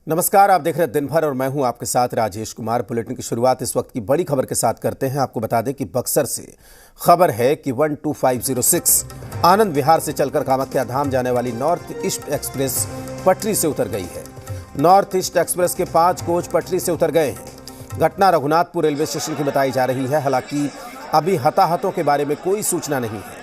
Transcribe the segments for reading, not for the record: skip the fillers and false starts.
नमस्कार, आप देख रहे हैं दिन भर और मैं हूं आपके साथ राजेश कुमार। बुलेटिन की शुरुआत इस वक्त की बड़ी खबर के साथ करते हैं। आपको बता दें कि बक्सर से खबर है कि 12506 आनंद विहार से चलकर कामाख्या धाम जाने वाली नॉर्थ ईस्ट एक्सप्रेस पटरी से उतर गई है। नॉर्थ ईस्ट एक्सप्रेस के 5 कोच पटरी से उतर गए हैं। घटना रघुनाथपुर रेलवे स्टेशन की बताई जा रही है। हालांकि अभी हताहतों के बारे में कोई सूचना नहीं है।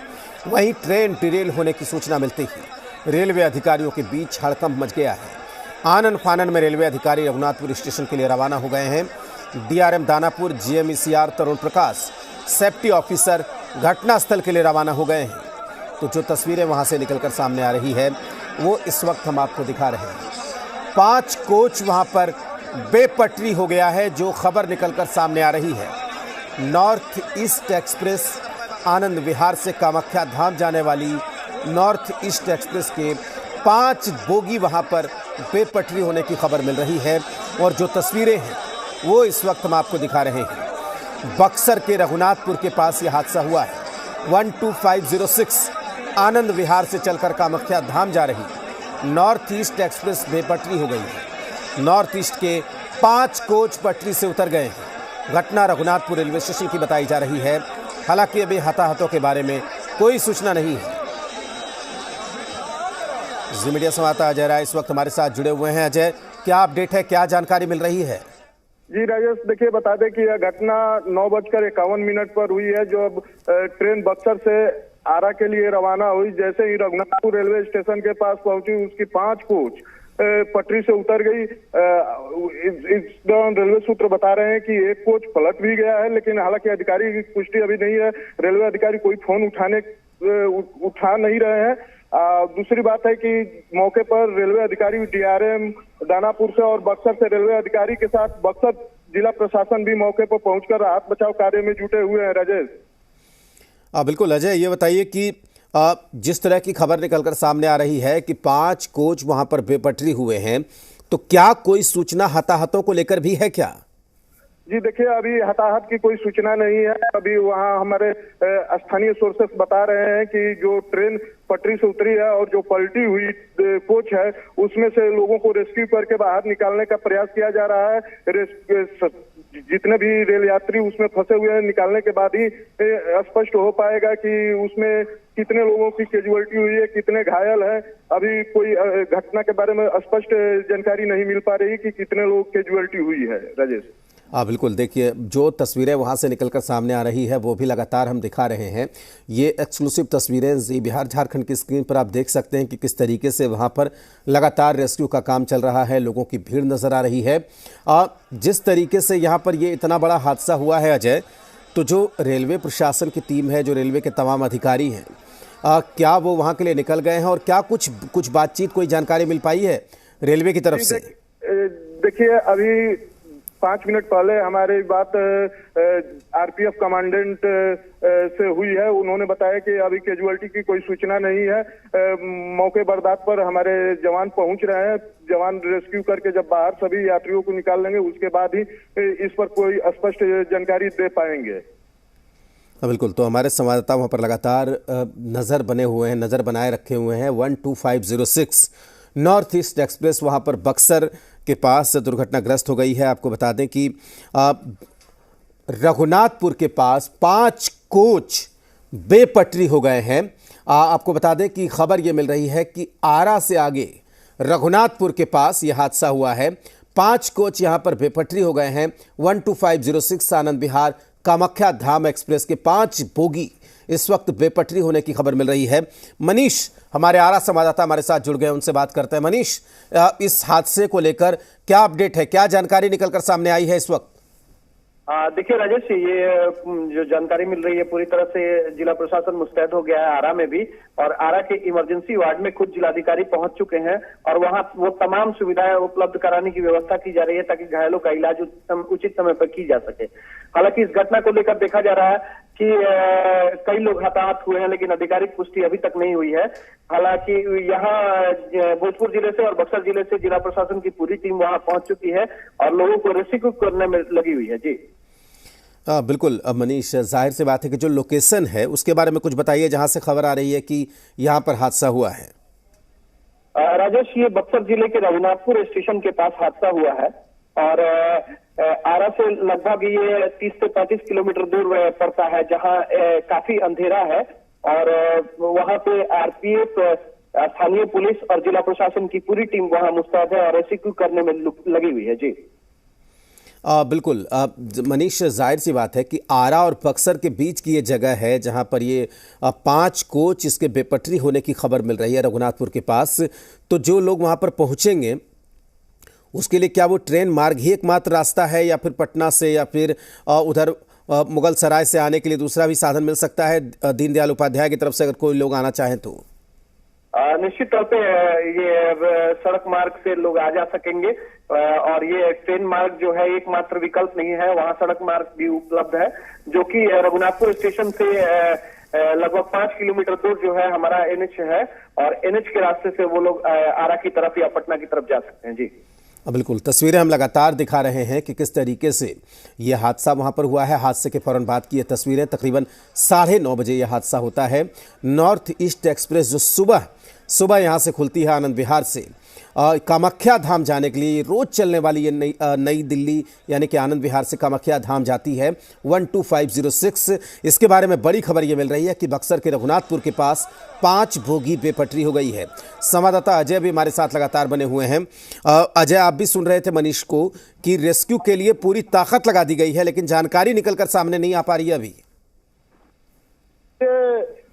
वहीं ट्रेन डिरेल होने की सूचना मिलते ही रेलवे अधिकारियों के बीच हड़कंप मच गया है। आनन फानन में रेलवे अधिकारी रघुनाथपुर स्टेशन के लिए रवाना हो गए हैं। डीआरएम दानापुर, जीएमईसीआर तरुण प्रकाश, सेफ्टी ऑफिसर घटनास्थल के लिए रवाना हो गए हैं। तो जो तस्वीरें वहां से निकलकर सामने आ रही है वो इस वक्त हम आपको दिखा रहे हैं। 5 कोच वहां पर बेपटरी हो गया है, जो खबर निकलकर सामने आ रही है। North east express Anand Vihar से कामाख्या धाम जाने वाली नॉर्थ ईस्ट एक्सप्रेस के 5 बोगी वहां पर बेपटरी होने की खबर मिल रही है। और जो तस्वीरें हैं वो इस वक्त हम आपको दिखा रहे हैं। बक्सर के रघुनाथपुर के पास यह हादसा हुआ है। 12506 आनंद विहार से चलकर कामाख्या धाम जा रही नॉर्थ ईस्ट एक्सप्रेस बेपटरी हो गई है। नॉर्थ ईस्ट के 5 कोच पटरी से उतर गए हैं। घटना रघुनाथपुर रेलवे स्टेशन की बताई जा रही है। हालांकि अभी हताहतों के बारे में कोई सूचना नहीं है। जी मीडिया संवाददाता अजय राय इस वक्त हमारे साथ जुड़े हुए हैं। अजय, क्या अपडेट है, क्या जानकारी मिल रही है? जी राजेश, देखिए बता दें कि यह घटना 9:51 पर हुई है। जो अब ट्रेन बक्सर से आरा के लिए रवाना हुई, जैसे ही रघुनाथपुर रेलवे स्टेशन के पास पहुंची उसकी 5 कोच पटरी से उतर गई। इस दौरान रेलवे सूत्र बता रहे हैं कि एक कोच पलट भी गया है, लेकिन हालांकि अधिकारी की पुष्टि अभी नहीं है। रेलवे अधिकारी कोई फोन उठा नहीं रहे हैं। दूसरी बात है कि मौके पर रेलवे अधिकारी डीआरएम दानापुर से और बक्सर से रेलवे अधिकारी के साथ बक्सर जिला प्रशासन भी मौके पर पहुंचकर राहत बचाव कार्य में जुटे हुए हैं। राजेश, बिल्कुल अजय, ये बताइए कि जिस तरह की खबर निकलकर सामने आ रही है कि 5 कोच वहां पर बेपटरी हुए हैं, तो क्या कोई सूचना हताहतों को लेकर भी है क्या? जी देखिए, अभी हताहत की कोई सूचना नहीं है। अभी वहाँ हमारे स्थानीय सोर्सेस बता रहे हैं कि जो ट्रेन पटरी से उतरी है और जो पलटी हुई कोच है उसमें से लोगों को रेस्क्यू करके बाहर निकालने का प्रयास किया जा रहा है। जितने भी रेल यात्री उसमें फंसे हुए हैं, निकालने के बाद ही स्पष्ट हो पाएगा कि उसमें कितने लोगों की कैजुअलिटी हुई है, कितने घायल हैं। अभी कोई घटना के बारे में स्पष्ट जानकारी नहीं मिल पा रही कि कितने लोग कैजुअलिटी हुई है। राजेश, बिल्कुल, देखिए जो तस्वीरें वहां से निकलकर सामने आ रही है वो भी लगातार हम दिखा रहे हैं। ये एक्सक्लूसिव तस्वीरें जी बिहार झारखंड की स्क्रीन पर आप देख सकते हैं कि किस तरीके से वहां पर लगातार रेस्क्यू का काम चल रहा है। लोगों की भीड़ नजर आ रही है। जिस तरीके से यहाँ पर ये इतना बड़ा हादसा हुआ है अजय, तो जो रेलवे प्रशासन की टीम है, जो रेलवे के तमाम अधिकारी हैं, क्या वो वहाँ के लिए निकल गए हैं और क्या कुछ बातचीत, कोई जानकारी मिल पाई है रेलवे की तरफ से? देखिए, अभी 5 मिनट पहले हमारी बात आरपीएफ कमांडेंट से हुई है। उन्होंने बताया कि अभी कैजुअलिटी की कोई सूचना नहीं है। मौके बर्दात पर हमारे जवान पहुंच रहे हैं। जवान रेस्क्यू करके जब बाहर सभी यात्रियों को निकाल लेंगे उसके बाद ही इस पर कोई स्पष्ट जानकारी दे पाएंगे। बिल्कुल, तो हमारे संवाददाता वहाँ पर लगातार नज़र बने हुए हैं, नज़र बनाए रखे हुए हैं। 12506 नॉर्थ ईस्ट एक्सप्रेस वहाँ पर बक्सर के पास दुर्घटनाग्रस्त हो गई है। आपको बता दें कि रघुनाथपुर के पास 5 कोच बेपटरी हो गए हैं। आपको बता दें कि खबर ये मिल रही है कि आरा से आगे रघुनाथपुर के पास यह हादसा हुआ है। 5 कोच यहां पर बेपटरी हो गए हैं। 12506 आनंद विहार कामाख्या धाम एक्सप्रेस के 5 बोगी इस वक्त बेपटरी होने की खबर मिल रही है। मनीष, हमारे आरा संवाददाता हमारे साथ जुड़ गए, उनसे बात करते हैं। मनीष, इस हादसे को लेकर क्या अपडेट है, क्या जानकारी निकलकर सामने आई है इस वक्त? देखिए राजेश, ये जो जानकारी मिल रही है पूरी तरह से जिला प्रशासन मुस्तैद हो गया है आरा में भी, और आरा के इमरजेंसी वार्ड में खुद जिलाधिकारी पहुंच चुके हैं और वहां वो तमाम सुविधाएं उपलब्ध कराने की व्यवस्था की जा रही है ताकि घायलों का इलाज उचित समय पर की जा सके। हालांकि इस घटना को लेकर देखा जा रहा है कि कई लोग हताहत हुए हैं, लेकिन आधिकारिक पुष्टि अभी तक नहीं हुई है। हालांकि यहाँ भोजपुर जिले से और बक्सर जिले से जिला प्रशासन की पूरी टीम वहां पहुंच चुकी है और लोगों को रेस्क्यू करने में लगी हुई है। जी बिल्कुल मनीष, जाहिर सी बात है कि जो लोकेशन है उसके बारे में कुछ बताइए जहां से खबर आ रही है कि यहां पर हादसा हुआ है। राजेश, ये बक्सर जिले के रघुनाथपुर स्टेशन के पास हादसा हुआ है और आरा से लगभग ये 30 से 35 किलोमीटर दूर पड़ता है, जहां काफी अंधेरा है और वहां पे आरपीएफ, स्थानीय पुलिस और जिला प्रशासन की पूरी टीम वहां मुस्तैद है और रेस्क्यू करने में लगी हुई है। जी बिल्कुल मनीष, जाहिर सी बात है कि आरा और बक्सर के बीच की ये जगह है जहां पर ये 5 कोच इसके बेपटरी होने की खबर मिल रही है रघुनाथपुर के पास। तो जो लोग वहां पर पहुंचेंगे उसके लिए क्या वो ट्रेन मार्ग ही एकमात्र रास्ता है, या फिर पटना से या फिर उधर मुगल सराय से आने के लिए दूसरा भी साधन मिल सकता है दीनदयाल उपाध्याय की तरफ से, अगर कोई लोग आना चाहें तो? निश्चित तौर पे ये सड़क मार्ग से लोग आ जा सकेंगे और ये ट्रेन मार्ग जो है एकमात्र विकल्प नहीं है, वहां सड़क मार्ग भी उपलब्ध है, जो कि रघुनाथपुर स्टेशन से लगभग 5 किलोमीटर दूर जो है हमारा एनएच है और एनएच के रास्ते से वो लोग आरा की तरफ या पटना की तरफ जा सकते हैं। जी बिल्कुल, तस्वीरें हम लगातार दिखा रहे हैं कि किस तरीके से यह हादसा वहां पर हुआ है। हादसे के फौरन बाद की ये तस्वीरें, तकरीबन 9:30 बजे यह हादसा होता है। नॉर्थ ईस्ट एक्सप्रेस जो सुबह यहां से खुलती है आनंद विहार से कामाख्या धाम जाने के लिए रोज चलने वाली ये नई दिल्ली यानी कि आनंद विहार से कामाख्या धाम जाती है 12506। इसके बारे में बड़ी खबर ये मिल रही है कि बक्सर के रघुनाथपुर के पास 5 बोगी बेपटरी हो गई है। संवाददाता अजय भी हमारे साथ लगातार बने हुए हैं। अजय, आप भी सुन रहे थे मनीष को कि रेस्क्यू के लिए पूरी ताकत लगा दी गई है, लेकिन जानकारी निकलकर सामने नहीं आ पा रही है।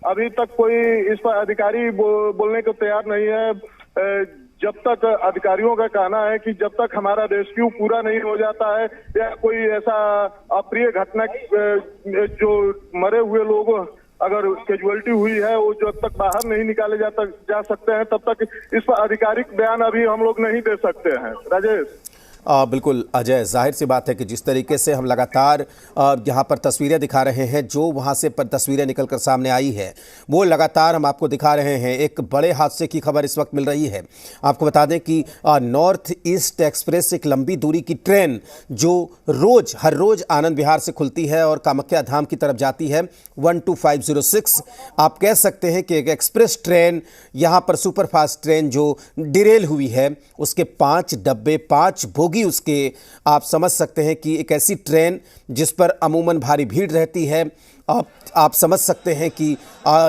अभी तक कोई इस पर अधिकारी बोलने को तैयार नहीं है। जब तक अधिकारियों का कहना है कि जब तक हमारा रेस्क्यू पूरा नहीं हो जाता है या कोई ऐसा अप्रिय घटना जो मरे हुए लोग अगर कैजुअलिटी हुई है वो जब तक बाहर नहीं निकाले जा सकते हैं, तब तक इस पर आधिकारिक बयान अभी हम लोग नहीं दे सकते हैं। राजेश बिल्कुल अजय, जाहिर सी बात है कि जिस तरीके से हम लगातार यहाँ पर तस्वीरें दिखा रहे हैं, जो वहाँ से तस्वीरें निकलकर सामने आई है वो लगातार हम आपको दिखा रहे हैं। एक बड़े हादसे की खबर इस वक्त मिल रही है। आपको बता दें कि नॉर्थ ईस्ट एक्सप्रेस एक लंबी दूरी की ट्रेन जो हर रोज आनंद विहार से खुलती है और कामाख्या धाम की तरफ जाती है 12506। आप कह सकते हैं कि एक एक्सप्रेस ट्रेन यहाँ पर सुपरफास्ट ट्रेन जो डिरेल हुई है, उसके 5 डब्बे 5 बोगी उसके, आप समझ सकते हैं कि एक ऐसी ट्रेन जिस पर अमूमन भारी भीड़ रहती है। आप समझ सकते हैं कि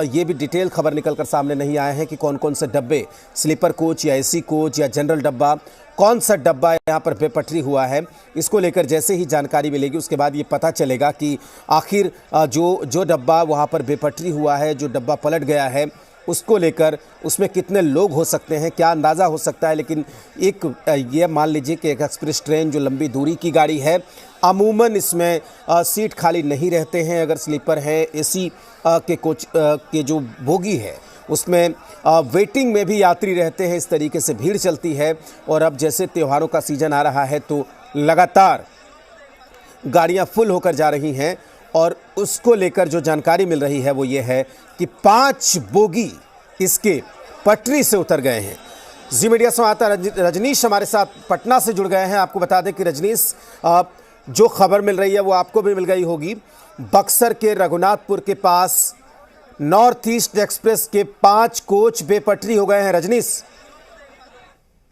ये भी डिटेल खबर निकलकर सामने नहीं आए हैं कि कौन कौन से डब्बे, स्लीपर कोच या एसी कोच या जनरल डब्बा, कौन सा डब्बा यहाँ पर बेपटरी हुआ है। इसको लेकर जैसे ही जानकारी मिलेगी उसके बाद ये पता चलेगा कि आखिर जो डब्बा वहाँ पर बेपटरी हुआ है, जो डब्बा पलट गया है, उसको लेकर उसमें कितने लोग हो सकते हैं, क्या अंदाज़ा हो सकता है। लेकिन एक ये मान लीजिए कि एक एक्सप्रेस ट्रेन जो लंबी दूरी की गाड़ी है, अमूमन इसमें सीट खाली नहीं रहते हैं। अगर स्लीपर है, एसी के कोच के जो बोगी है उसमें वेटिंग में भी यात्री रहते हैं। इस तरीके से भीड़ चलती है और अब जैसे त्योहारों का सीज़न आ रहा है तो लगातार गाड़ियां फुल होकर जा रही हैं और उसको लेकर जो जानकारी मिल रही है वो ये है कि 5 बोगी इसके पटरी से उतर गए हैं। जी मीडिया संवाददाता रजनीश हमारे साथ पटना से जुड़ गए हैं। आपको बता दें कि रजनीश, जो खबर मिल रही है वो आपको भी मिल गई होगी। बक्सर के रघुनाथपुर के पास नॉर्थ ईस्ट एक्सप्रेस के 5 कोच बेपटरी हो गए हैं। रजनीश,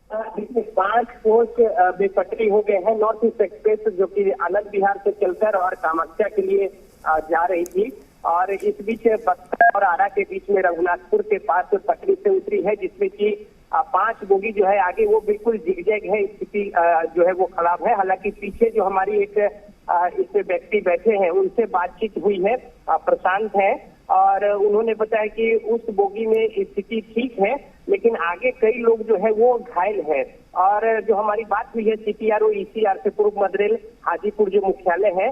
5 कोच बेपटरी हो गए हैं। नॉर्थ ईस्ट एक्सप्रेस जो कि आनंद विहार से चलकर और कामाख्या के लिए जा रही थी और इस बीच बक्सर और आरा के बीच में रघुनाथपुर के पास पटरी से उतरी है, जिसमें कि 5 बोगी जो है आगे वो बिल्कुल जिगजैग है, स्थिति जो है वो खराब है। हालांकि पीछे जो हमारी एक इससे व्यक्ति बैठे हैं उनसे बातचीत हुई है, प्रशांत है, और उन्होंने बताया कि उस बोगी में स्थिति ठीक है लेकिन आगे कई लोग जो है वो घायल है। और जो हमारी बात हुई है CPRO ECR से पूर्व मध्य रेल हाजीपुर जो मुख्यालय है,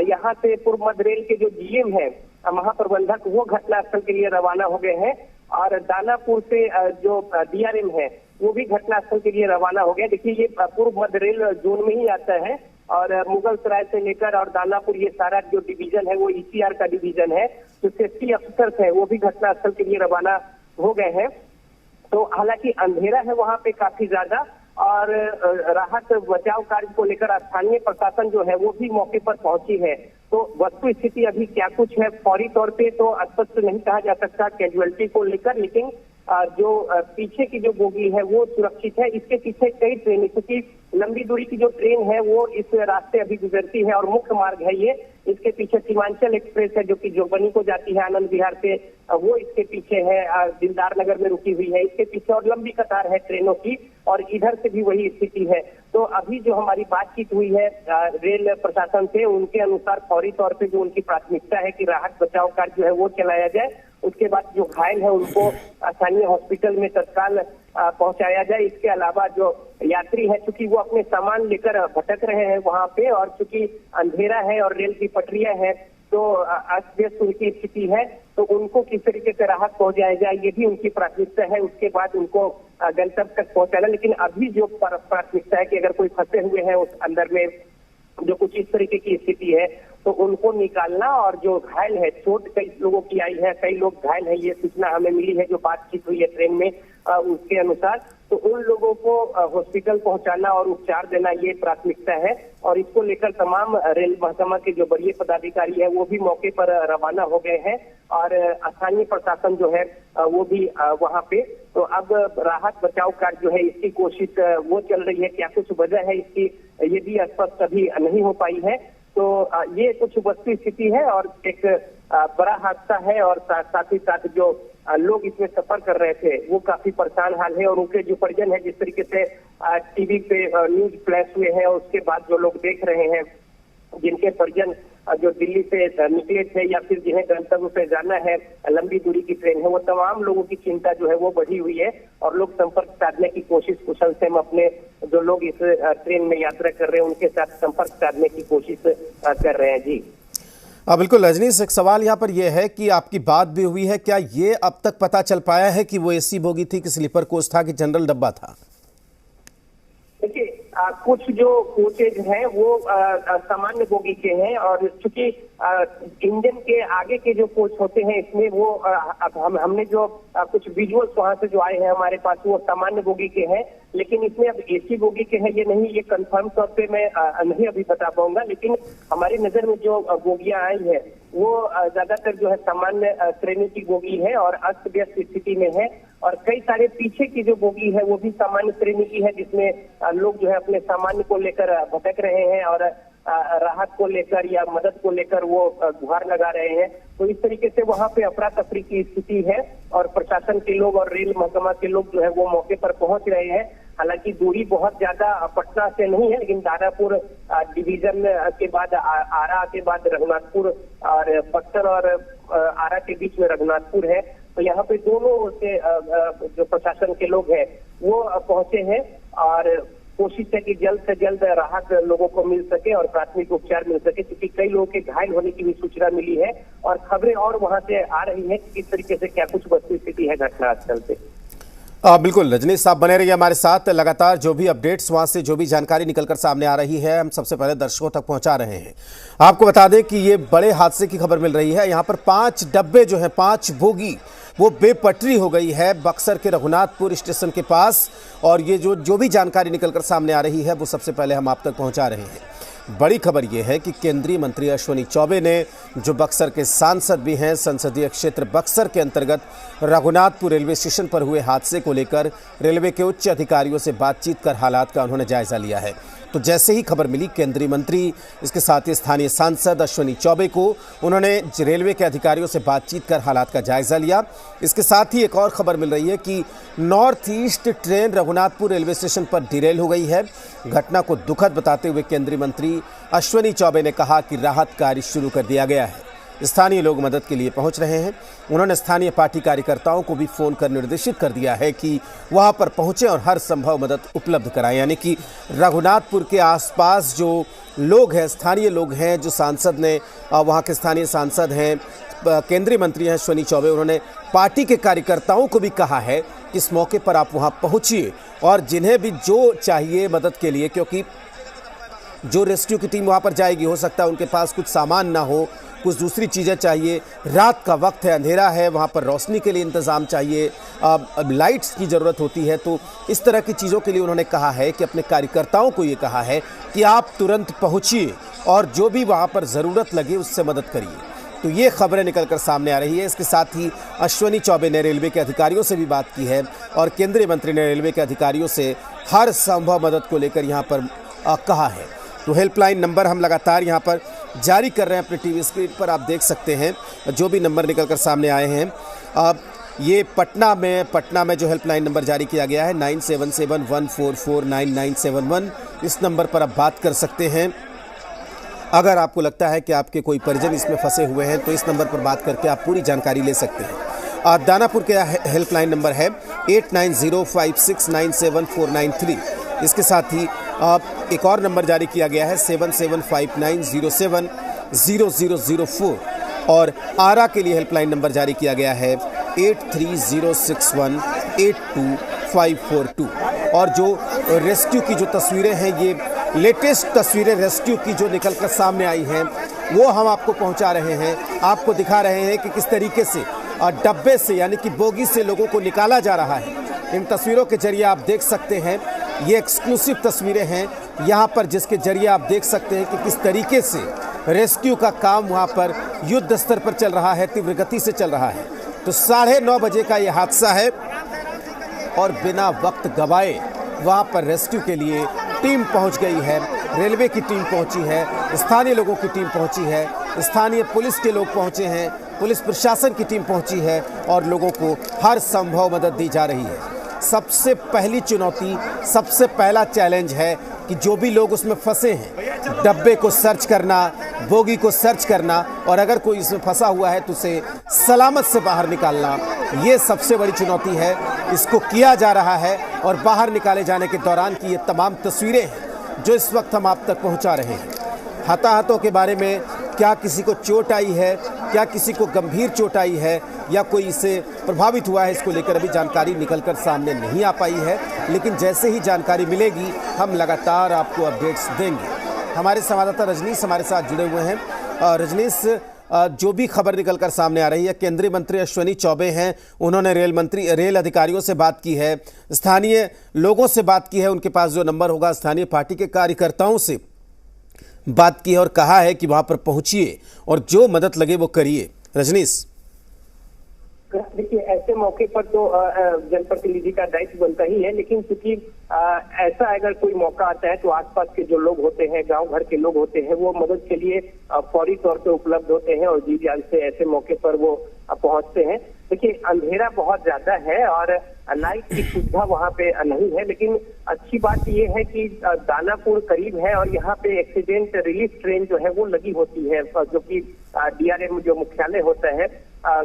यहाँ से पूर्व मध्य रेल के जो GM है, महाप्रबंधक, वो घटनास्थल के लिए रवाना हो गए हैं और दानापुर से जो DRM है वो भी घटनास्थल के लिए रवाना हो गया। देखिए ये पूर्व मध्य रेल जोन में ही आता है और मुगल सराय से लेकर और दानापुर ये सारा जो डिवीजन है वो ECR का डिवीजन है। तो सेफ्टी अफसर्स है वो भी घटनास्थल के लिए रवाना हो गए हैं। तो हालांकि अंधेरा है वहां पे काफी ज्यादा और राहत बचाव कार्य को लेकर स्थानीय प्रशासन जो है वो भी मौके पर पहुंची है। तो वस्तु स्थिति अभी क्या कुछ है फौरी तौर पे तो स्पष्ट नहीं कहा जा सकता कैजुअलिटी को लेकर, लेकिन जो पीछे की जो बोगी है वो सुरक्षित है। इसके पीछे कई ट्रेन, क्योंकि लंबी दूरी की जो ट्रेन है वो इस रास्ते अभी गुजरती है और मुख्य मार्ग है ये। इसके पीछे सीमांचल एक्सप्रेस है जो कि जोगबनी को जाती है आनंद विहार से, वो इसके पीछे है, दिलदार नगर में रुकी हुई है इसके पीछे, और लंबी कतार है ट्रेनों की, और इधर से भी वही स्थिति है। तो अभी जो हमारी बातचीत हुई है रेल प्रशासन से, उनके अनुसार फौरी तौर पे जो उनकी प्राथमिकता है कि राहत बचाव कार्य जो है वो चलाया जाए। उसके बाद जो घायल है उनको स्थानीय हॉस्पिटल में तत्काल पहुंचाया जाए। इसके अलावा जो यात्री है, चूंकि वो अपने सामान लेकर भटक रहे हैं वहां पे, और चूंकि अंधेरा है और रेल की पटरियां हैं तो अस्त व्यस्त उनकी स्थिति है, तो उनको किस तरीके से राहत पहुंचाया जाए ये भी उनकी प्राथमिकता है। उसके बाद उनको गंतव्य तक पहुंचाना। लेकिन अभी जो प्राथमिकता है कि अगर कोई फंसे हुए हैं उस अंदर में, जो कुछ इस तरीके की स्थिति है, तो उनको निकालना, और जो घायल है, चोट कई लोगों की आई है, कई लोग घायल है, ये सूचना हमें मिली है जो बातचीत हुई है ट्रेन में उसके अनुसार, तो उन लोगों को हॉस्पिटल पहुंचाना और उपचार देना ये प्राथमिकता है। और इसको लेकर तमाम रेल महकमा के जो वरीय पदाधिकारी है वो भी मौके पर रवाना हो गए हैं, और स्थानीय प्रशासन जो है वो भी वहां पे। तो अब राहत बचाव कार्य जो है इसकी कोशिश वो चल रही है। क्या कुछ वजह है इसकी ये भी स्पष्ट अभी नहीं हो पाई है। तो ये कुछ वस्तु स्थिति है और एक बड़ा हादसा है, और साथ ही साथ जो लोग इसमें सफर कर रहे थे वो काफी परेशान हाल है, और उनके जो परिजन है, जिस तरीके से टीवी पे न्यूज फ्लैश हुए हैं, और उसके बाद जो लोग देख रहे हैं, जिनके परिजन जो दिल्ली से निकले थे या फिर जिन्हें गंतव्य पे जाना है, लंबी दूरी की ट्रेन है, वो तमाम लोगों की चिंता जो है वो बढ़ी हुई है, और लोग संपर्क साधने की कोशिश कुशल से अपने जो लोग इस ट्रेन में यात्रा कर रहे हैं उनके साथ संपर्क साधने की कोशिश कर रहे हैं। जी बिल्कुल रजनीश, एक सवाल यहाँ पर यह है कि आपकी बात भी हुई है, क्या ये अब तक पता चल पाया है कि वो एसी बोगी थी कि स्लीपर कोच था कि जनरल डब्बा था? देखिए कुछ जो कोचेज हैं वो सामान्य बोगी के हैं, और चूंकि इंजन के आगे के जो कोच होते हैं इसमें वो हमने जो कुछ विजुअल्स वहां से जो आए हैं हमारे पास वो सामान्य बोगी के हैं, लेकिन इसमें अब एसी बोगी के हैं ये नहीं, ये कंफर्म तौर पे मैं नहीं अभी बता पाऊंगा। लेकिन हमारी नजर में जो बोगियां आई है वो ज्यादातर जो है सामान्य श्रेणी की बोगी है और अस्त व्यस्त स्थिति में है, और कई सारे पीछे की जो बोगी है वो भी सामान्य श्रेणी की है, जिसमें लोग जो है अपने सामान को लेकर भटक रहे हैं और राहत को लेकर या मदद को लेकर वो गुहार लगा रहे हैं। तो इस तरीके से वहां पे अफरा तफरी की स्थिति है, और प्रशासन के लोग और रेल महकमा के लोग जो है वो मौके पर पहुंच रहे हैं। हालांकि दूरी बहुत ज्यादा पटना से नहीं है, लेकिन दानापुर डिवीजन के बाद आरा के बाद रघुनाथपुर, और बक्सर और आरा के बीच में रघुनाथपुर है। तो यहाँ पे दोनों से जो प्रशासन के लोग हैं वो पहुंचे हैं, और कोशिश है कि जल्द से जल्द राहत लोगों को मिल सके और प्राथमिक उपचार मिल सके, क्योंकि कई लोगों के घायल होने की भी सूचना मिली है, और खबरें और वहां से आ रही है कि किस तरीके से क्या कुछ वस्तु स्थिति है घटनास्थल से। बिल्कुल रजनीश साहब बने रहिए हमारे साथ, लगातार जो भी अपडेट्स वहां से जो भी जानकारी निकलकर सामने आ रही है हम सबसे पहले दर्शकों तक पहुंचा रहे हैं। आपको बता दें कि ये बड़े हादसे की खबर मिल रही है। यहाँ पर 5 डब्बे जो हैं, 5 बोगी वो बेपटरी हो गई है बक्सर के रघुनाथपुर स्टेशन के पास, और ये जो भी जानकारी निकलकर सामने आ रही है वो सबसे पहले हम आप तक पहुंचा रहे हैं। बड़ी खबर यह है कि केंद्रीय मंत्री अश्विनी चौबे ने, जो बक्सर के सांसद भी हैं, संसदीय क्षेत्र बक्सर के अंतर्गत रघुनाथपुर रेलवे स्टेशन पर हुए हादसे को लेकर रेलवे के उच्च अधिकारियों से बातचीत कर हालात का उन्होंने जायजा लिया है। तो जैसे ही खबर मिली, केंद्रीय मंत्री, इसके साथ ही स्थानीय सांसद अश्विनी चौबे को उन्होंने रेलवे के अधिकारियों से बातचीत कर हालात का जायजा लिया। इसके साथ ही एक और खबर मिल रही है कि north east train Raghunathpur railway station पर डिरेल हो गई है। घटना को दुखद बताते हुए केंद्रीय मंत्री अश्विनी चौबे ने कहा कि राहत कार्य शुरू कर दिया गया है, स्थानीय लोग मदद के लिए पहुंच रहे हैं। उन्होंने स्थानीय पार्टी कार्यकर्ताओं को भी फोन कर निर्देशित कर दिया है कि वहां पर पहुंचे और हर संभव मदद उपलब्ध कराएं। यानी कि रघुनाथपुर के आसपास जो लोग हैं, स्थानीय लोग हैं, जो सांसद ने, वहां के स्थानीय सांसद हैं, केंद्रीय मंत्री हैं अश्विनी चौबे, उन्होंने पार्टी के कार्यकर्ताओं को भी कहा है कि इस मौके पर आप वहां पहुंचिए, और जिन्हें भी जो चाहिए मदद के लिए, क्योंकि जो रेस्क्यू की टीम वहां पर जाएगी हो सकता है उनके पास कुछ सामान ना हो, कुछ दूसरी चीज़ें चाहिए, रात का वक्त है, अंधेरा है, वहाँ पर रोशनी के लिए इंतज़ाम चाहिए, लाइट्स की ज़रूरत होती है। तो इस तरह की चीज़ों के लिए उन्होंने कहा है कि अपने कार्यकर्ताओं को ये कहा है कि आप तुरंत पहुँचिए और जो भी वहाँ पर ज़रूरत लगे उससे मदद करिए। तो ये खबरें निकलकर सामने आ रही है। इसके साथ ही अश्विनी चौबे ने रेलवे के अधिकारियों से भी बात की है और केंद्रीय मंत्री ने रेलवे के अधिकारियों से हर संभव मदद को लेकर यहाँ पर कहा है। तो हेल्पलाइन नंबर हम लगातार यहाँ पर जारी कर रहे हैं अपने टीवी स्क्रीन पर, आप देख सकते हैं जो भी नंबर निकलकर सामने आए हैं। अब ये पटना में जो हेल्पलाइन नंबर जारी किया गया है 9771449971, इस नंबर पर आप बात कर सकते हैं। अगर आपको लगता है कि आपके कोई परिजन इसमें फंसे हुए हैं तो इस नंबर पर बात करके आप पूरी जानकारी ले सकते हैं। दानापुर का हेल्पलाइन नंबर है 8905697493। इसके साथ ही एक और नंबर जारी किया गया है 7759070004 और आरा के लिए हेल्पलाइन नंबर जारी किया गया है 8306182542। और जो रेस्क्यू की जो तस्वीरें हैं, ये लेटेस्ट तस्वीरें रेस्क्यू की जो निकलकर सामने आई हैं वो हम आपको पहुंचा रहे हैं, आपको दिखा रहे हैं कि किस तरीके से डब्बे से यानी कि बोगी से लोगों को निकाला जा रहा है। इन तस्वीरों के जरिए आप देख सकते हैं, ये एक्सक्लूसिव तस्वीरें हैं यहाँ पर, जिसके जरिए आप देख सकते हैं कि किस तरीके से रेस्क्यू का काम वहाँ पर युद्ध स्तर पर चल रहा है, तीव्र गति से चल रहा है। तो 9:30 बजे का ये हादसा है और बिना वक्त गवाए वहाँ पर रेस्क्यू के लिए टीम पहुँच गई है, रेलवे की टीम पहुँची है, स्थानीय लोगों की टीम पहुँची है, स्थानीय पुलिस के लोग पहुँचे हैं, पुलिस प्रशासन की टीम पहुँची है और लोगों को हर संभव मदद दी जा रही है। सबसे पहली चुनौती, सबसे पहला चैलेंज है कि जो भी लोग उसमें फंसे हैं, डब्बे को सर्च करना, बोगी को सर्च करना और अगर कोई इसमें फंसा हुआ है तो उसे सलामत से बाहर निकालना, ये सबसे बड़ी चुनौती है। इसको किया जा रहा है और बाहर निकाले जाने के दौरान की ये तमाम तस्वीरें हैं जो इस वक्त हम आप तक पहुंचा रहे हैं। हताहतों के बारे में, क्या किसी को चोट आई है, क्या किसी को गंभीर चोट आई है या कोई इससे प्रभावित हुआ है, इसको लेकर अभी जानकारी निकलकर सामने नहीं आ पाई है, लेकिन जैसे ही जानकारी मिलेगी हम लगातार आपको अपडेट्स देंगे। हमारे संवाददाता रजनीश हमारे साथ जुड़े हुए हैं। रजनीश, जो भी खबर निकलकर सामने आ रही है, केंद्रीय मंत्री अश्विनी चौबे हैं, उन्होंने रेल अधिकारियों से बात की है, स्थानीय लोगों से बात की है, उनके पास जो नंबर होगा स्थानीय पार्टी के कार्यकर्ताओं से बात की है और कहा है कि वहां पर पहुंचिए और जो मदद लगे वो करिए। रजनीश, देखिए, ऐसे मौके पर तो जनप्रतिनिधि का दायित्व बनता ही है, लेकिन चूंकि ऐसा अगर कोई मौका आता है तो आसपास के जो लोग होते हैं, गांव घर के लोग होते हैं, वो मदद के लिए फौरी तौर पे उपलब्ध होते हैं और जी जान से ऐसे मौके पर वो पहुंचते हैं। देखिए, अंधेरा बहुत ज्यादा है और लाइट की सुविधा वहाँ पे नहीं है, लेकिन अच्छी बात ये है कि दानापुर करीब है और यहाँ पे एक्सीडेंट रिलीफ ट्रेन जो है वो लगी होती है, जो कि DRM जो मुख्यालय होता है,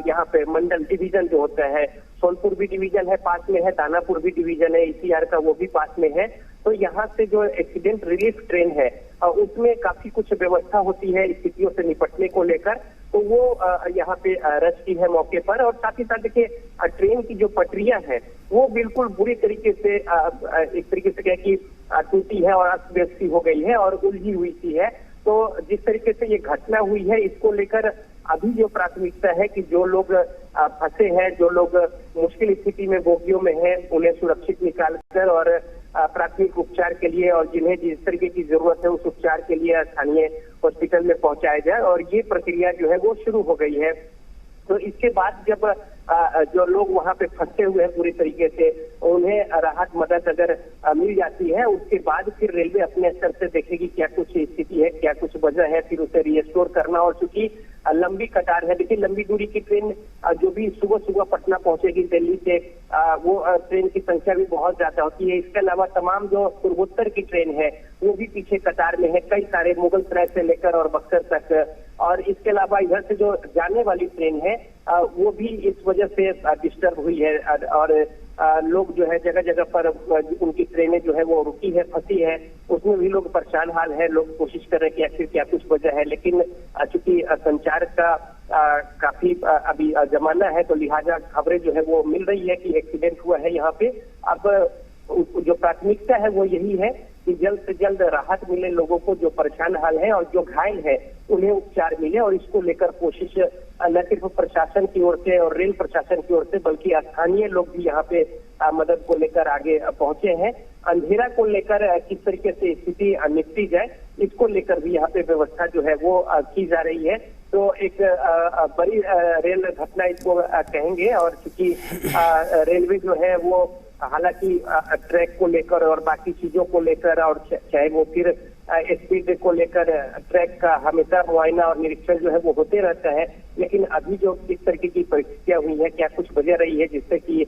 यहाँ पे मंडल डिवीजन जो होता है, सोनपुर भी डिवीजन है पास में है, दानापुर भी डिवीजन है, ECR का वो भी पास में है। तो यहाँ से जो एक्सीडेंट रिलीफ ट्रेन है उसमें काफी कुछ व्यवस्था होती है स्थितियों से निपटने को लेकर, तो वो यहाँ पे रचती है मौके पर। और साथ ही साथ देखिए, ट्रेन की जो पटरियां हैं वो बिल्कुल बुरी तरीके से एक तरीके से क्या कि टूटी है और अस्त व्यस्त हो गई है और उलझी हुई सी है। तो जिस तरीके से ये घटना हुई है, इसको लेकर अभी जो प्राथमिकता है कि जो लोग फंसे हैं, जो लोग मुश्किल स्थिति में बोगियों में हैं, उन्हें सुरक्षित निकालकर और प्राथमिक उपचार के लिए और जिन्हें जिस तरीके की जरूरत है उस उपचार के लिए स्थानीय हॉस्पिटल में पहुंचाया जाए, और ये प्रक्रिया जो है वो शुरू हो गई है। तो इसके बाद जब जो लोग वहां पे फंसे हुए हैं पूरी तरीके से, उन्हें राहत मदद अगर मिल जाती है, उसके बाद फिर रेलवे अपने स्तर से देखेगी क्या कुछ स्थिति है, क्या कुछ वजह है, फिर उसे रिस्टोर करना। और चूंकि लंबी कतार है, देखिए लंबी दूरी की ट्रेन जो भी सुबह सुबह पटना पहुंचेगी दिल्ली से, वो ट्रेन की संख्या भी बहुत ज्यादा होती है। इसके अलावा तमाम जो पूर्वोत्तर की ट्रेन है वो भी पीछे कतार में है, कई सारे मुगलसराय से लेकर और बक्सर तक। और इसके अलावा इधर से जो जाने वाली ट्रेन है वो भी इस वजह से डिस्टर्ब हुई है और लोग जो है जगह जगह पर उनकी ट्रेनें जो है वो रुकी है, फंसी है, उसमें भी लोग परेशान हाल है। लोग कोशिश कर रहे हैं कि आखिर क्या कुछ वजह है, लेकिन चूंकि संचार का काफी अभी जमाना है तो लिहाजा खबरें जो है वो मिल रही है कि एक्सीडेंट हुआ है यहाँ पे। अब जो प्राथमिकता है वो यही है कि जल्द से जल्द राहत मिले लोगों को जो परेशान हाल है, और जो घायल है उन्हें उपचार मिले। और इसको लेकर कोशिश न सिर्फ प्रशासन की ओर से और रेल प्रशासन की ओर से बल्कि स्थानीय लोग भी यहाँ पे मदद को लेकर आगे पहुंचे हैं। अंधेरा को लेकर किस तरीके से स्थिति निपटी जाए, इसको लेकर भी यहाँ पे व्यवस्था जो है वो की जा रही है। तो एक बड़ी रेल घटना इसको कहेंगे। और चूंकि रेलवे जो है वो हालांकि ट्रैक को लेकर और बाकी चीजों को लेकर, और चाहे वो फिर स्पीड को लेकर ट्रैक का हमेशा मुआयना और निरीक्षण जो है वो होते रहता है, लेकिन अभी जो इस तरीके की परिस्थितियां हुई है, क्या कुछ वजह रही है जिससे कि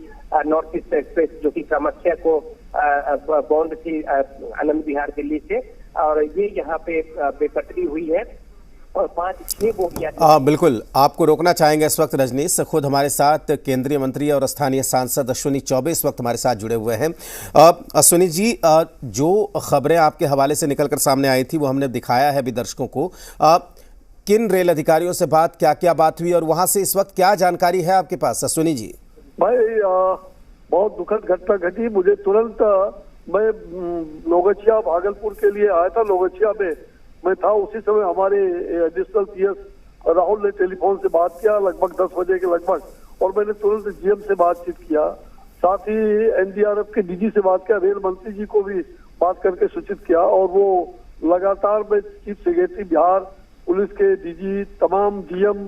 नॉर्थ ईस्ट एक्सप्रेस जो कि कामाख्या को बॉन्ड थी आनंद विहार दिल्ली से, और ये यहाँ पे बेपटरी हुई है और 5-6 बोगियां। बिल्कुल, आपको रोकना चाहेंगे इस वक्त रजनीश। खुद हमारे साथ केंद्रीय मंत्री और स्थानीय सांसद अश्विनी चौबे इस वक्त हमारे साथ जुड़े हुए हैं। अश्विनी जी, जो खबरें आपके हवाले से निकलकर सामने आई थी वो हमने दिखाया है भी दर्शकों को। किन रेल अधिकारियों से बात, क्या क्या बात हुई और वहां से इस वक्त क्या जानकारी है आपके पास, अश्विनी जी? भाई बहुत दुखद घटना घटी। मुझे तुरंत, मैं नौगछिया भागलपुर के लिए आया था, नौगछिया में मैं था उसी समय हमारे एडिशनल सीएस राहुल ने टेलीफोन से बात किया लगभग 10 बजे के लगभग, और मैंने तुरंत जीएम से बातचीत किया, साथ ही एनडीआरएफ के डीजी से बात किया, रेल मंत्री जी को भी बात करके सूचित किया, और वो लगातार में चीफ सेक्रेटरी बिहार पुलिस के डीजी, तमाम डीएम,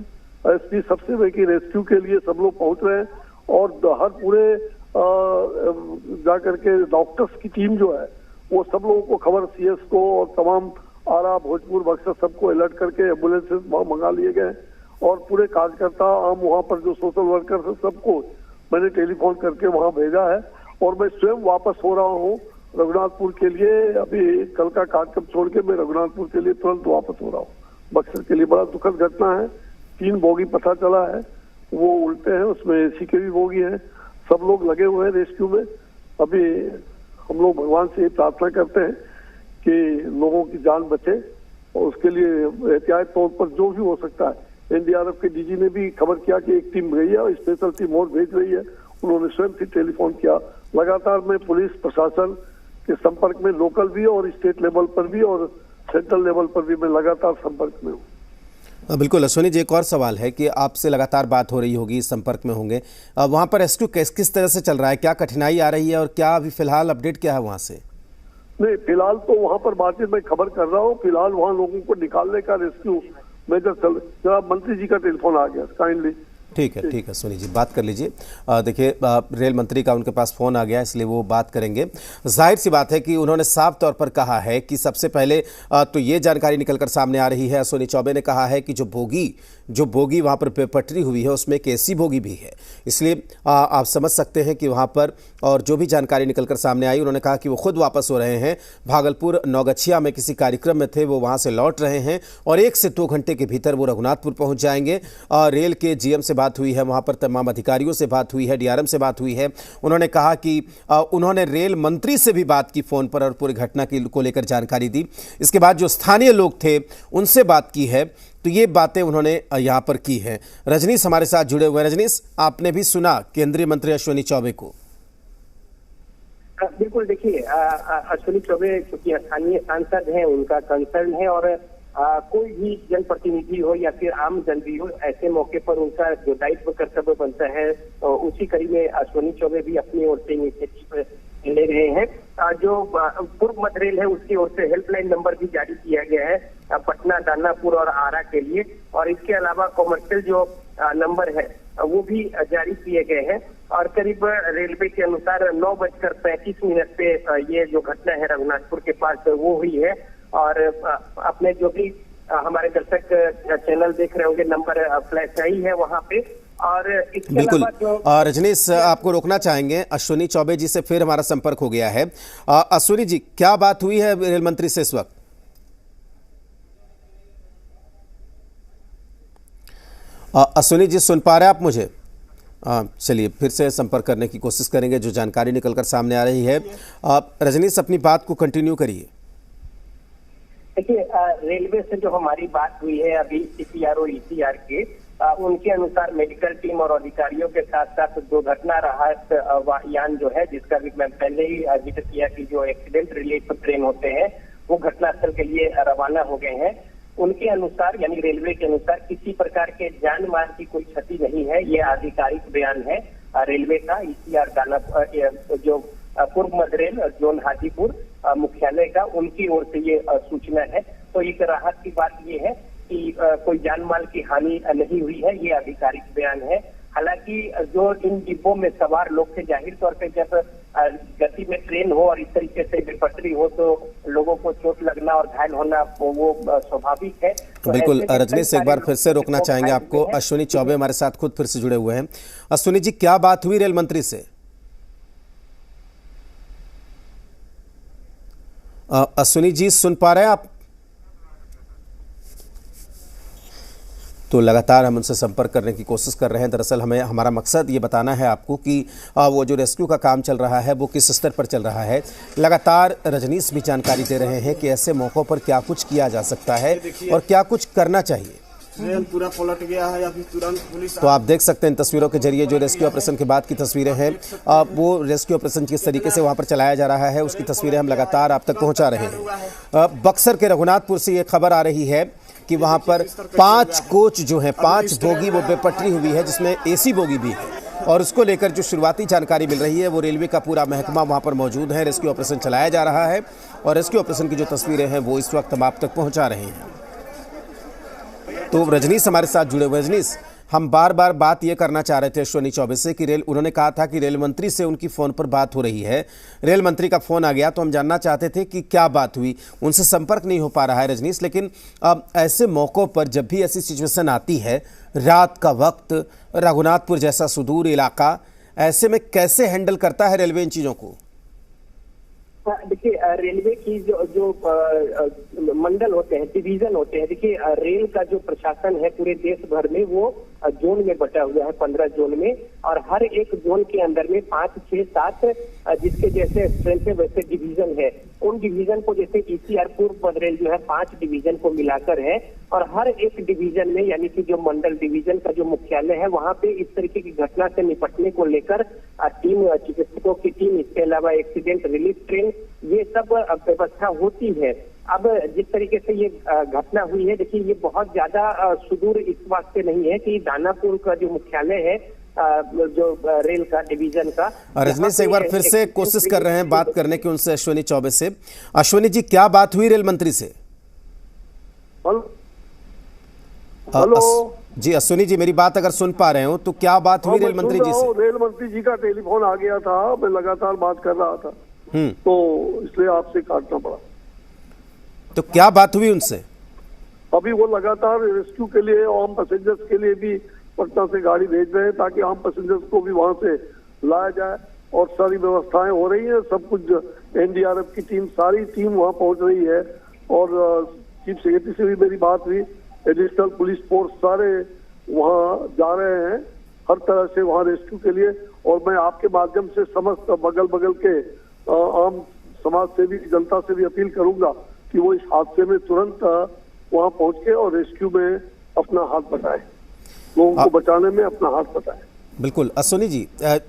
एसपी, सबसे में की रेस्क्यू के लिए सब लोग पहुंच रहे हैं, और हर पूरे जाकर के डॉक्टर्स की टीम जो है वो सब लोगों को खबर, सीएस को और तमाम आरा, भोजपुर, बक्सर सबको अलर्ट करके एम्बुलेंसेस वहाँ मंगा लिए गए, और पूरे कार्यकर्ता आम वहाँ पर जो सोशल वर्कर्स है सबको मैंने टेलीफोन करके वहाँ भेजा है, और मैं स्वयं वापस हो रहा हूँ रघुनाथपुर के लिए। अभी कल का कार्यक्रम छोड़ के मैं रघुनाथपुर के लिए तुरंत वापस हो रहा हूँ बक्सर के लिए। बड़ा दुखद घटना है, 3 बोगी पता चला है, वो उल्टे हैं, उसमें एसी के भी बोगी हैं, सब लोग लगे हुए हैं रेस्क्यू में। अभी हम लोग भगवान से प्रार्थना करते हैं कि लोगों की जान बचे, और उसके लिए एहतियात तौर पर जो भी हो सकता है। एनडीआरएफ के डीजी ने भी खबर किया कि एक टीम गई है और स्पेशल टीम और भेज रही है, उन्होंने स्वयं भी टेलीफोन किया। लगातार मैं पुलिस प्रशासन के संपर्क में, लोकल भी और स्टेट लेवल पर भी और सेंट्रल लेवल पर भी मैं लगातार संपर्क में हूँ। बिल्कुल अश्विनी जी, एक और सवाल है कि आपसे लगातार बात हो रही होगी, संपर्क में होंगे, वहाँ पर रेस्क्यू किस तरह से चल रहा है, क्या कठिनाई आ रही है और क्या अभी फिलहाल अपडेट क्या है वहाँ से? नहीं, फिलहाल तो वहाँ पर बातचीत मैं खबर कर रहा हूँ, फिलहाल वहाँ लोगों को निकालने का रेस्क्यू मेजर चल। जनाब मंत्री जी का टेलीफोन आ गया, काइंडली। ठीक है सोनी जी, बात कर लीजिए। देखिए, रेल मंत्री का उनके पास फ़ोन आ गया, इसलिए वो बात करेंगे। जाहिर सी बात है कि उन्होंने साफ तौर पर कहा है कि सबसे पहले तो ये जानकारी निकलकर सामने आ रही है, अश्विनी चौबे ने कहा है कि जो बोगी वहाँ पर बेपटरी हुई है उसमें एक एसी बोगी भी है, इसलिए आप समझ सकते हैं कि वहाँ पर, और जो भी जानकारी निकलकर सामने आई, उन्होंने कहा कि वो खुद वापस हो रहे हैं, भागलपुर नौगछिया में किसी कार्यक्रम में थे, वो वहाँ से लौट रहे हैं और 1 से 2 घंटे के भीतर वो रघुनाथपुर पहुँच जाएंगे। रेल के जीएम से बात हुई है, वहाँ पर तमाम अधिकारियों से बात हुई है, डीआरएम से बात हुई है। उन्होंने कहा कि उन्होंने रेल मंत्री से भी बात की फ़ोन पर और पूरी घटना को लेकर जानकारी दी। इसके बाद जो स्थानीय लोग थे उनसे बात की है, तो ये बातें उन्होंने यहाँ पर की हैं। रजनीश हमारे साथ जुड़े हुए हैं। रजनीश, आपने भी सुना केंद्रीय मंत्री अश्विनी चौबे को? बिल्कुल, देखिए अश्विनी चौबे चूंकि स्थानीय सांसद हैं, उनका कंसर्न है, और कोई भी जनप्रतिनिधि हो या फिर आम जन भी हो, ऐसे मौके पर उनका जो दायित्व कर्तव्य बनता है, उसी कड़ी में अश्विनी चौबे भी अपनी ओर से इनिशिएटिव ले रहे हैं। जो पूर्व मध्य रेल है उसकी ओर से हेल्पलाइन नंबर भी जारी किया गया है पटना, दानापुर और आरा के लिए, और इसके अलावा कॉमर्शियल जो नंबर है वो भी जारी किए गए हैं। और करीब रेलवे के अनुसार 9:35 पे ये जो घटना है रघुनाथपुर के पास वो हुई है। और अपने जो भी हमारे दर्शक चैनल देख रहे होंगे, नंबर फ्लैश आई है वहाँ पे। और इसके बिल्कुल, रजनीश आपको रोकना चाहेंगे, अश्विनी चौबे जी से फिर हमारा संपर्क हो गया है। अश्विनी जी, क्या बात हुई है रेल मंत्री से इस वक्त? अश्विनी जी, सुन पा रहे हैं आप मुझे? चलिए फिर से संपर्क करने की कोशिश करेंगे, जो जानकारी निकलकर सामने आ रही है। रजनीश, अपनी बात को कंटिन्यू करिए। देखिए, रेलवे से जो हमारी बात हुई है अभी सीपीआरओ ईसीआर के, उनके अनुसार मेडिकल टीम और अधिकारियों के साथ साथ दुर्घटना राहत यान जो है, जिसका भी मैं पहले ही जिक्र किया कि जो एक्सीडेंट रिलीफ ट्रेन होते हैं वो घटनास्थल के लिए रवाना हो गए हैं। उनके अनुसार, यानी रेलवे के अनुसार, किसी प्रकार के जान माल की कोई क्षति नहीं है, ये आधिकारिक बयान है रेलवे का। ईसीआर दानापुर जो पूर्व मध्य रेल जोन हाजीपुर मुख्यालय का, उनकी ओर से ये सूचना है। तो एक राहत की बात ये है कि कोई जान माल की हानि नहीं हुई है, ये आधिकारिक बयान है। हालांकि जो इन डिब्बों में सवार लोग थे, जाहिर तौर पे जब गति में ट्रेन हो और इस तरीके से बेपटरी हो तो लोगों को चोट लगना और घायल होना वो स्वाभाविक है। तो बिल्कुल रजनीश, एक बार फिर से रोकना चाहेंगे आपको। अश्विनी चौबे हमारे साथ खुद फिर से जुड़े हुए हैं। अश्विनी जी, क्या बात हुई रेल मंत्री से? अश्विनी जी सुन पा रहे हैं आप? तो लगातार हम उनसे संपर्क करने की कोशिश कर रहे हैं। दरअसल हमारा मकसद ये बताना है आपको कि वो जो रेस्क्यू का काम चल रहा है वो किस स्तर पर चल रहा है। लगातार रजनीश भी जानकारी दे रहे हैं कि ऐसे मौक़ों पर क्या कुछ किया जा सकता है और क्या कुछ करना चाहिए। ट्रेन पूरा पलट गया है, अभी तुरंत पुलिस। तो आप देख सकते हैं इन तस्वीरों के जरिए जो रेस्क्यू ऑपरेशन के बाद की तस्वीरें हैं, वो रेस्क्यू ऑपरेशन किस तरीके से वहां पर चलाया जा रहा है उसकी तस्वीरें हम लगातार आप तक पहुंचा रहे हैं। बक्सर के रघुनाथपुर से ये खबर आ रही है कि वहां पर 5 कोच जो है, 5 बोगी वो बेपटरी हुई है, जिसमें AC बोगी भी है। और उसको लेकर जो शुरुआती जानकारी मिल रही है वो रेलवे का पूरा महकमा वहां पर मौजूद है। रेस्क्यू ऑपरेशन चलाया जा रहा है और रेस्क्यू ऑपरेशन की जो तस्वीरें हैं वो इस वक्त हम आप तक पहुंचा रहे हैं। तो रजनीश हमारे साथ जुड़े हुए। रजनीश, हम बार बार बात ये करना चाह रहे थे अश्विनी चौबे से कि उन्होंने कहा था कि रेल मंत्री से उनकी फ़ोन पर बात हो रही है। रेल मंत्री का फ़ोन आ गया तो हम जानना चाहते थे कि क्या बात हुई। उनसे संपर्क नहीं हो पा रहा है रजनीश। लेकिन अब ऐसे मौक़ों पर जब भी ऐसी सिचुएशन आती है, रात का वक्त, रघुनाथपुर जैसा सुदूर इलाका, ऐसे में कैसे हैंडल करता है रेलवे इन चीज़ों को? देखिए, रेलवे की जो मंडल होते हैं, डिवीजन होते हैं, देखिए रेल का जो प्रशासन है पूरे देश भर में वो जोन में बटा हुआ है, 15 जोन में। और हर एक जोन के अंदर में 5, 6, 7 जिसके जैसे स्ट्रेंथ है वैसे डिवीजन है। उन डिवीजन को जैसे ECR पूर्व मध्य रेल जो है 5 डिवीजन को मिलाकर है। और हर एक डिवीजन में यानी कि जो मंडल डिवीजन का जो मुख्यालय है वहां पे इस तरीके की घटना से निपटने को लेकर टीम, चिकित्सकों की टीम, इसके अलावा एक्सीडेंट रिलीफ ट्रेन, ये सब व्यवस्था होती है। अब जिस तरीके से ये घटना हुई है, देखिए ये बहुत ज्यादा सुदूर इस वास्ते नहीं है कि दानापुर का जो मुख्यालय है जो रेल का डिवीजन का। रजनीश, एक बार फिर से कोशिश कर रहे हैं बात करने की उनसे, अश्विनी चौबे से। अश्विनी जी, क्या बात हुई रेल मंत्री से? हेलो जी अश्विनी जी, मेरी बात अगर सुन पा रहे हो तो क्या बात हुई रेल मंत्री जी से? रेल मंत्री जी का टेलीफोन आ गया था, मैं लगातार बात कर रहा था तो इसलिए आपसे काटना पड़ा। तो क्या बात हुई उनसे? अभी वो लगातार रेस्क्यू के लिए आम पैसेंजर्स के लिए भी पटना से गाड़ी भेज रहे हैं ताकि आम पैसेंजर्स को भी वहां से लाया जाए। और सारी व्यवस्थाएं हो रही है, सब कुछ NDRF की टीम, सारी टीम वहां पहुंच रही है। और चीफ सेक्रेटरी से भी मेरी बात हुई, एडिशनल पुलिस फोर्स सारे वहां जा रहे हैं हर तरह से वहां रेस्क्यू के लिए। और मैं आपके माध्यम से समस्त बगल बगल के आम समाज से भी, जनता से भी अपील करूंगा कि वो इस हादसे में तुरंत वहां पहुंच के और रेस्क्यू में अपना हाथ बटाए, लोगों को बचाने में अपना हाथ बटाए। बिल्कुल अश्विनी जी,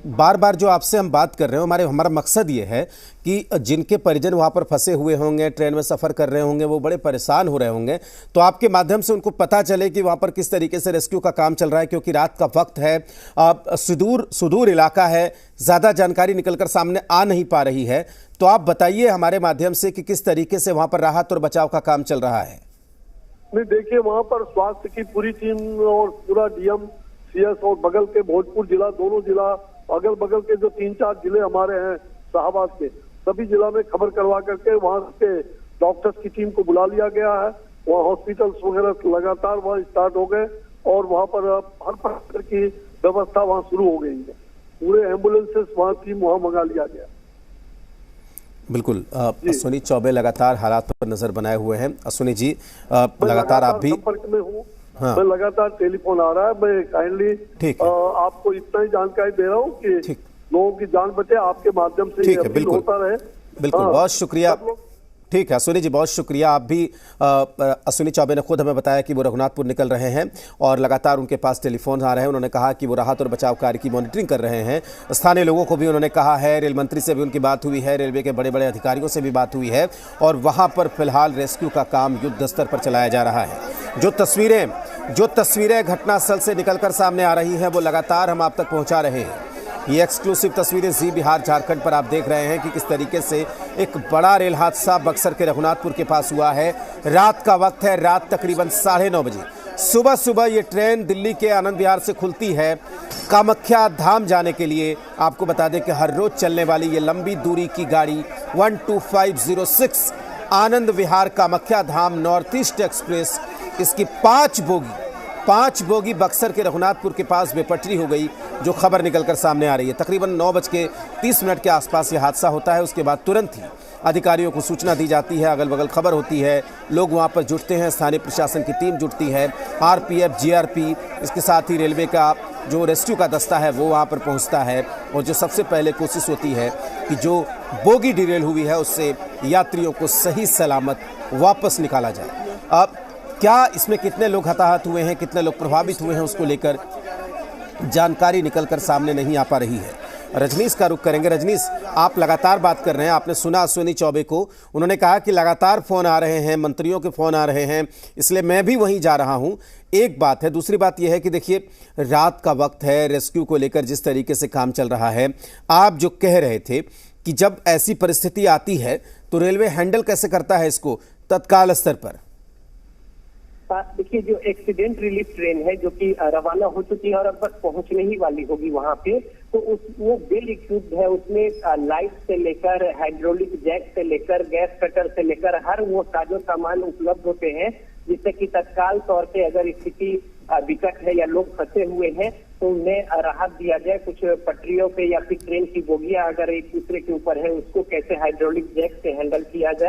बार बार जो आपसे हम बात कर रहे हो, हमारा मकसद ये है कि जिनके परिजन वहाँ पर फंसे हुए होंगे, ट्रेन में सफ़र कर रहे होंगे, वो बड़े परेशान हो रहे होंगे, तो आपके माध्यम से उनको पता चले कि वहाँ पर किस तरीके से रेस्क्यू का काम चल रहा है। क्योंकि रात का वक्त है, सुदूर इलाका है, ज़्यादा जानकारी निकलकर सामने आ नहीं पा रही है। तो आप बताइए हमारे माध्यम से कि किस तरीके से वहाँ पर राहत और बचाव का काम चल रहा है। नहीं, देखिए वहाँ पर स्वास्थ्य की पूरी टीम और पूरा DM, CS और बगल के भोजपुर जिला, दोनों जिला, अगल बगल के जो 3-4 जिले हमारे हैं शाहबाद के, सभी जिला में खबर करवा करके वहाँ के डॉक्टर्स की टीम को बुला लिया गया है। वहाँ हॉस्पिटल्स वगैरह लगातार वहाँ स्टार्ट हो गए और वहाँ पर हर प्रकार की व्यवस्था वहाँ शुरू हो गई है। पूरे एम्बुलेंसेस वहाँ टीम वहाँ मंगा लिया गया। बिल्कुल अश्विनी चौबे लगातार हालात पर नजर बनाए हुए हैं। अश्विनी जी, लगातार आप भी संपर्क में हूँ। हाँ। मैं लगातार टेलीफोन आ रहा है, मैं काइंडली आपको इतना ही जानकारी दे रहा हूँ कि लोगों की जान बचे, आपके माध्यम से ठीक है, बिल्कुल होता रहे। बिल्कुल, बहुत शुक्रिया। ठीक है अश्विनी जी, बहुत शुक्रिया। आप भी अश्विनी चौबे ने खुद हमें बताया कि वो रघुनाथपुर निकल रहे हैं और लगातार उनके पास टेलीफोन आ रहे हैं। उन्होंने कहा कि वो राहत और बचाव कार्य की मॉनिटरिंग कर रहे हैं। स्थानीय लोगों को भी उन्होंने कहा है, रेल मंत्री से भी उनकी बात हुई है, रेलवे के बड़े बड़े अधिकारियों से भी बात हुई है और वहाँ पर फिलहाल रेस्क्यू का काम युद्ध स्तर पर चलाया जा रहा है। जो तस्वीरें घटनास्थल से निकलकर सामने आ रही हैं वो लगातार हम आप तक पहुँचा रहे हैं। ये एक्सक्लूसिव तस्वीरें जी बिहार झारखंड पर आप देख रहे हैं कि किस तरीके से एक बड़ा रेल हादसा बक्सर के रघुनाथपुर के पास हुआ है। रात का वक्त है, रात तकरीबन 9:30 बजे। सुबह सुबह ये ट्रेन दिल्ली के आनंद विहार से खुलती है कामाख्या धाम जाने के लिए। आपको बता दें कि हर रोज चलने वाली ये लंबी दूरी की गाड़ी 12506 Anand Vihar Kamakhya Dham north east express, इसकी 5 बोगी बक्सर के रघुनाथपुर के पास बेपटरी हो गई, जो खबर निकलकर सामने आ रही है। तकरीबन 9:30 के आसपास ये हादसा होता है। उसके बाद तुरंत ही अधिकारियों को सूचना दी जाती है, अगल बगल खबर होती है, लोग वहां पर जुटते हैं, स्थानीय प्रशासन की टीम जुटती है, आरपीएफ, जीआरपी, इसके साथ ही रेलवे का जो रेस्क्यू का दस्ता है वो वहां पर पहुंचता है। और जो सबसे पहले कोशिश होती है कि जो बोगी डिरेल हुई है उससे यात्रियों को सही सलामत वापस निकाला जाए। अब क्या इसमें कितने लोग हताहत हुए हैं, कितने लोग प्रभावित हुए हैं, उसको लेकर जानकारी निकलकर सामने नहीं आ पा रही है। रजनीश का रुख करेंगे। रजनीश, आप लगातार बात कर रहे हैं, आपने सुना अश्विनी चौबे को, उन्होंने कहा कि लगातार फोन आ रहे हैं, मंत्रियों के फोन आ रहे हैं, इसलिए मैं भी वहीं जा रहा हूं। एक बात है, दूसरी बात यह है कि देखिए रात का वक्त है, रेस्क्यू को लेकर जिस तरीके से काम चल रहा है, आप जो कह रहे थे कि जब ऐसी परिस्थिति आती है तो रेलवे हैंडल कैसे करता है इसको तत्काल स्तर पर? देखिए, जो एक्सीडेंट रिलीफ ट्रेन है जो कि रवाना हो चुकी है और अब बस पहुंचने ही वाली होगी वहां पे, तो वो वेल इक्विप्ड है। उसमें लाइट से लेकर हाइड्रोलिक जैक से लेकर गैस कटर से लेकर हर वो साजो सामान उपलब्ध होते हैं, जिससे कि तत्काल तौर पे अगर स्थिति विकट है या लोग फंसे हुए हैं तो उन्हें राहत दिया जाए। कुछ पटरियों पे या फिर ट्रेन की बोगियां अगर एक दूसरे के ऊपर है उसको कैसे हाइड्रोलिक जैक से हैंडल किया जाए।